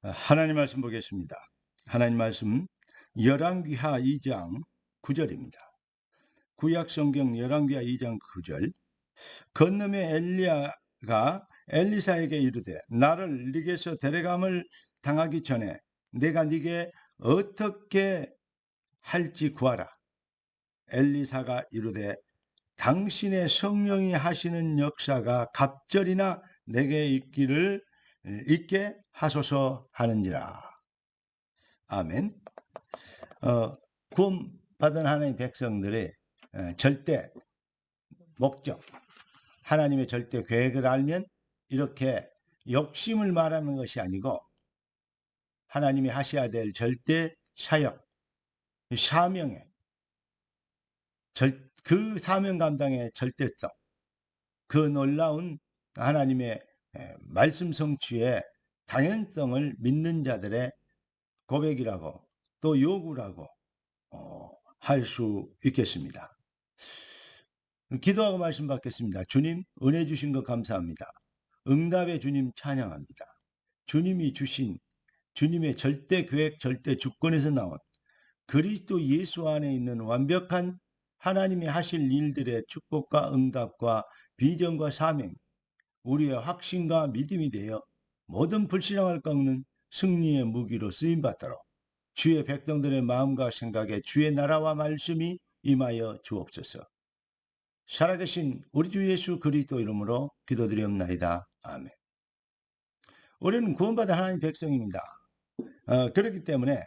하나님 말씀 보겠습니다. 하나님 말씀 열왕기하 2장 9절입니다. 구약 성경 열왕기하 2장 9절. 건너에 엘리야가 엘리사에게 이르되 나를 네게서 데려감을 당하기 전에 내가 네게 어떻게 할지 구하라. 엘리사가 이르되 당신의 성령이 하시는 역사가 갑절이나 내게 있게 하소서 하는지라. 아멘. 구원 받은 하나님의 백성들의 절대 목적, 하나님의 절대 계획을 알면 이렇게 욕심을 말하는 것이 아니고 하나님이 하셔야 될 절대 사역, 사명에 그 사명 감당의 절대성, 그 놀라운 하나님의 말씀 성취의 당연성을 믿는 자들의 고백이라고 또 요구라고 할 수 있겠습니다. 기도하고 말씀 받겠습니다. 주님, 은혜 주신 것 감사합니다. 응답의 주님 찬양합니다. 주님이 주신 주님의 절대 계획, 절대 주권에서 나온 그리스도 예수 안에 있는 완벽한 하나님이 하실 일들의 축복과 응답과 비전과 사명, 우리의 확신과 믿음이 되어 모든 불신앙을 꺾는 승리의 무기로 쓰임받도록 주의 백성들의 마음과 생각에 주의 나라와 말씀이 임하여 주옵소서. 살아계신 우리 주 예수 그리스도 이름으로 기도드리옵나이다. 아멘. 우리는 구원받은 하나님 백성입니다. 그렇기 때문에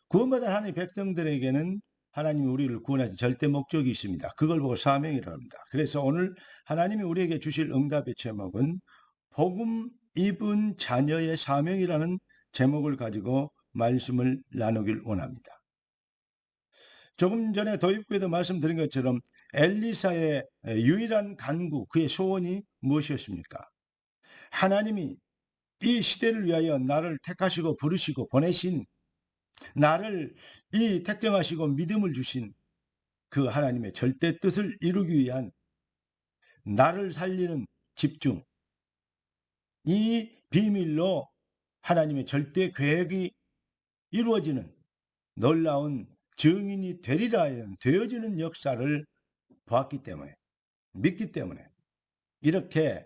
구원받은 하나님 백성들에게는 하나님이 우리를 구원하신 절대 목적이 있습니다. 그걸 보고 사명이라고 합니다. 그래서 오늘 하나님이 우리에게 주실 응답의 제목은 복음 입은 자녀의 사명이라는 제목을 가지고 말씀을 나누길 원합니다. 조금 전에 도입부에도 말씀드린 것처럼 엘리사의 유일한 간구, 그의 소원이 무엇이었습니까? 하나님이 이 시대를 위하여 나를 택하시고 부르시고 보내신, 나를 이 택정하시고 믿음을 주신 그 하나님의 절대 뜻을 이루기 위한 나를 살리는 집중, 이 비밀로 하나님의 절대 계획이 이루어지는 놀라운 증인이 되리라 되어지는 역사를 보았기 때문에, 믿기 때문에 이렇게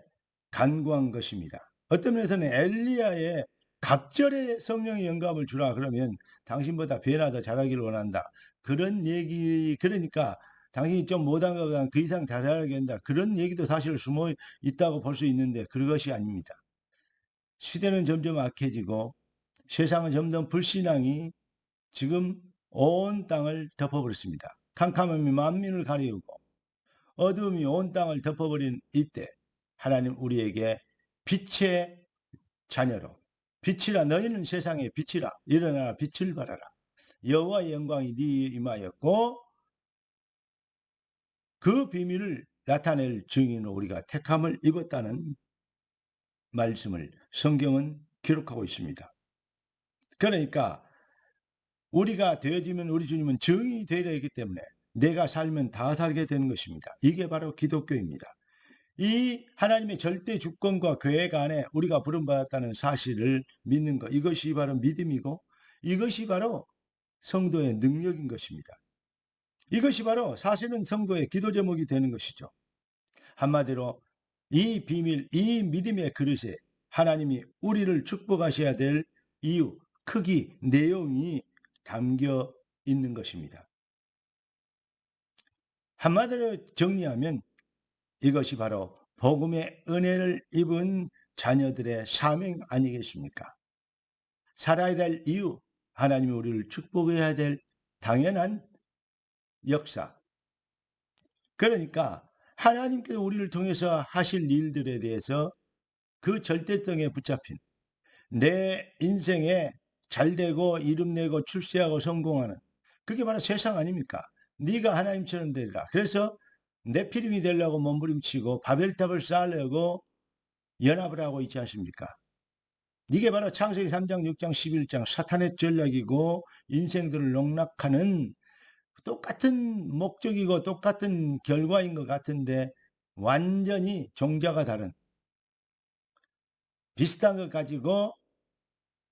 간구한 것입니다. 어떤 면에서는 엘리야의 갑절의 성령의 영감을 주라 그러면 당신보다 배나 더 잘하기를 원한다. 그런 얘기, 그러니까 당신이 좀 못한 것보다 그 이상 잘하게 한다. 그런 얘기도 사실 숨어 있다고 볼 수 있는데 그것이 아닙니다. 시대는 점점 악해지고 세상은 점점 불신앙이 지금 온 땅을 덮어버렸습니다. 캄캄함이 만민을 가리우고 어둠이 온 땅을 덮어버린 이때 하나님 우리에게 빛의 자녀로 빛이라, 너희는 세상의 빛이라, 일어나라 빛을 발하라, 여호와의 영광이 네 임하였고 그 비밀을 나타낼 증인으로 우리가 택함을 입었다는 말씀을 성경은 기록하고 있습니다. 그러니까 우리가 되어지면 우리 주님은 증인이 되리라 했기 때문에 내가 살면 다 살게 되는 것입니다. 이게 바로 기독교입니다. 이 하나님의 절대 주권과 계획 안에 우리가 부름받았다는 사실을 믿는 것, 이것이 바로 믿음이고 이것이 바로 성도의 능력인 것입니다. 이것이 바로 사실은 성도의 기도 제목이 되는 것이죠. 한마디로 이 비밀, 이 믿음의 그릇에 하나님이 우리를 축복하셔야 될 이유, 크기, 내용이 담겨 있는 것입니다. 한마디로 정리하면 이것이 바로 복음의 은혜를 입은 자녀들의 사명 아니겠습니까? 살아야 될 이유, 하나님이 우리를 축복해야 될 당연한 역사. 그러니까 하나님께서 우리를 통해서 하실 일들에 대해서 그 절대성에 붙잡힌 내 인생에 잘되고 이름내고 출세하고 성공하는, 그게 바로 세상 아닙니까? 네가 하나님처럼 되리라. 그래서 네피림이 되려고 몸부림치고 바벨탑을 쌓으려고 연합을 하고 있지 않습니까? 이게 바로 창세기 3장, 6장, 11장 사탄의 전략이고 인생들을 농락하는 똑같은 목적이고 똑같은 결과인 것 같은데 완전히 종자가 다른 비슷한 것 가지고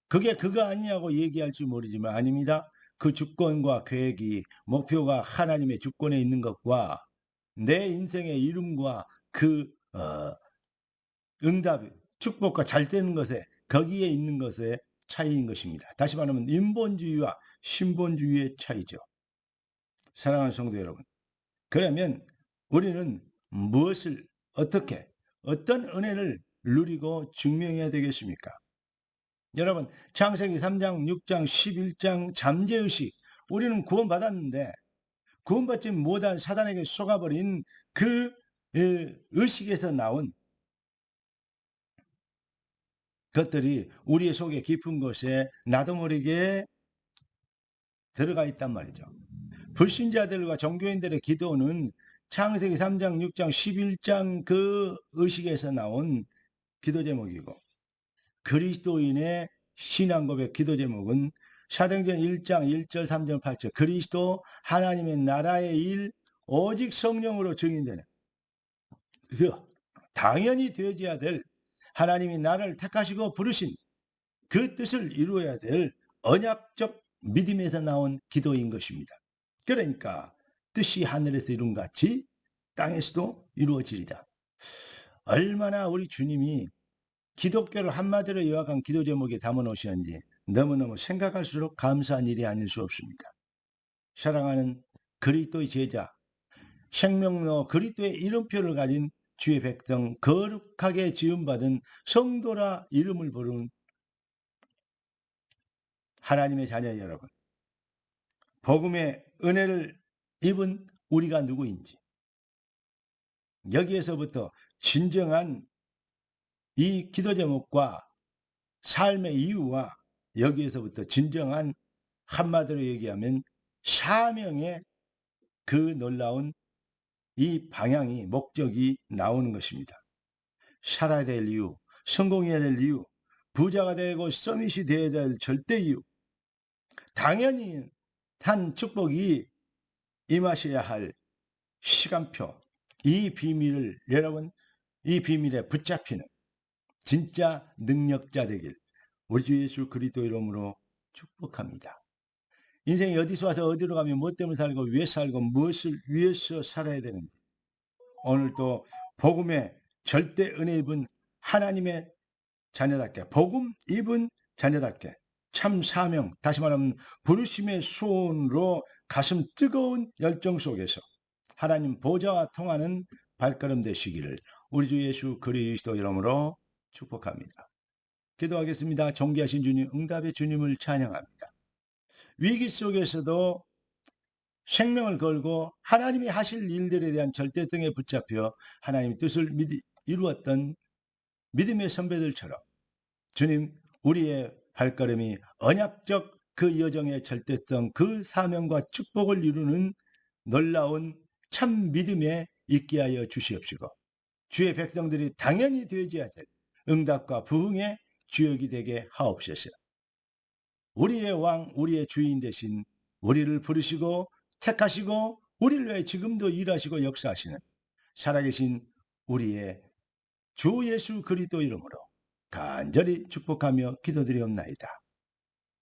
그게 그거 아니냐고 얘기할지 모르지만 아닙니다. 그 주권과 계획이 목표가 하나님의 주권에 있는 것과 내 인생의 이름과 그 응답, 축복과 잘 되는 것에 거기에 있는 것의 차이인 것입니다. 다시 말하면 인본주의와 신본주의의 차이죠. 사랑하는 성도 여러분. 그러면 우리는 무엇을 어떻게 어떤 은혜를 누리고 증명해야 되겠습니까? 여러분 창세기 3장, 6장, 11장 잠재의식 우리는 구원받았는데 구원받지 못한 사단에게 속아버린 그 의식에서 나온 것들이 우리의 속에 깊은 곳에 나도 모르게 들어가 있단 말이죠. 불신자들과 종교인들의 기도는 창세기 3장, 6장, 11장 그 의식에서 나온 기도 제목이고 그리스도인의 신앙 고백 기도 제목은 사도행전 1장 1절 3절 8절 그리스도 하나님의 나라의 일 오직 성령으로 증인되는 당연히 되어져야 될 하나님이 나를 택하시고 부르신 그 뜻을 이루어야 될 언약적 믿음에서 나온 기도인 것입니다. 그러니까 뜻이 하늘에서 이룬 같이 땅에서도 이루어지리다. 얼마나 우리 주님이 기독교를 한마디로 요약한 기도 제목에 담아 놓으셨는지 너무너무 생각할수록 감사한 일이 아닐 수 없습니다. 사랑하는 그리스도의 제자, 생명로 그리스도의 이름표를 가진 주의 백성, 거룩하게 지음받은 성도라 이름을 부르는 하나님의 자녀 여러분, 복음의 은혜를 입은 우리가 누구인지 여기에서부터 진정한 이 기도 제목과 삶의 이유와 여기에서부터 진정한 한마디로 얘기하면 사명의 그 놀라운 이 방향이 목적이 나오는 것입니다. 살아야 될 이유, 성공해야 될 이유, 부자가 되고 서밋이 되어야 될 절대 이유, 당연히 한 축복이 임하셔야 할 시간표, 이 비밀을 여러분 이 비밀에 붙잡히는 진짜 능력자 되길 우리 주 예수 그리스도 이름으로 축복합니다. 인생이 어디서 와서 어디로 가면 무엇 때문에 살고 왜 살고 무엇을 위해서 살아야 되는지 오늘도 복음의 절대 은혜 입은 하나님의 자녀답게 복음 입은 자녀답게 참 사명 다시 말하면 부르심의 소원으로 가슴 뜨거운 열정 속에서 하나님 보좌와 통하는 발걸음 되시기를 우리 주 예수 그리스도 이름으로 축복합니다. 기도하겠습니다. 존귀하신 주님, 응답의 주님을 찬양합니다. 위기 속에서도 생명을 걸고 하나님이 하실 일들에 대한 절대성에 붙잡혀 하나님의 뜻을 이루었던 믿음의 선배들처럼 주님, 우리의 발걸음이 언약적 그 여정의 절대성, 그 사명과 축복을 이루는 놀라운 참 믿음에 있게 하여 주시옵시고 주의 백성들이 당연히 되어져야 될 응답과 부흥의 주역이 되게 하옵소서. 우리의 왕, 우리의 주인 되신 우리를 부르시고 택하시고 우리를 위해 지금도 일하시고 역사하시는 살아계신 우리의 주 예수 그리스도 이름으로 간절히 축복하며 기도드리옵나이다.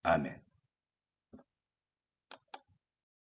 아멘.